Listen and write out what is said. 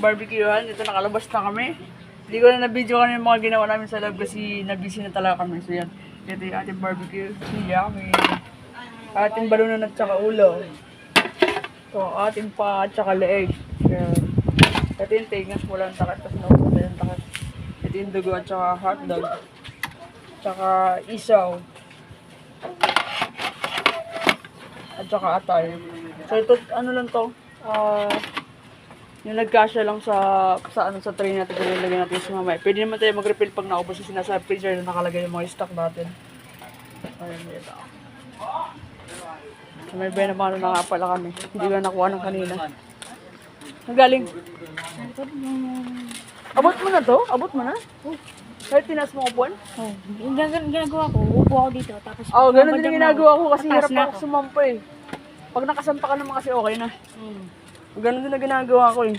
barbecuehan. Ito, nakalabas na kami. Hindi ko na na-video kami yung mga ginawa namin sa loob kasi na-busy na talaga kami. So yan, ito yung ating barbecue. Siya, may ating balunan at saka ulo. Ito, ating pa at saka leeg. Yan. Ito yung tingas, walang takat. Tapos naubos na yung takat. Ito yung dugo at saka hotdog. Tsaka isaw. At saka atay. So ito, ano lang to? Yung nagkasya lang sa tray natin, nilagay natin sa mamaya. Pwede naman tayo mag-refill pag naubos kasi nasa freezer na nakalagay yung mga stock natin. Ayun, ito. So, may benamano na nga pala kami. Hindi ko nakuha ng kanina. Nagaling. Abot mo na to? Abot mo na? Kahit tinas mo upuan? Oh, yung ginagawa ko, upo ako dito, tapos... Oo, ganun din yung ginagawa ko kasi Tatas hirap na ako sumampa eh. Pag nakasampa ka naman kasi okay na. Ganun din na ginagawa ko eh.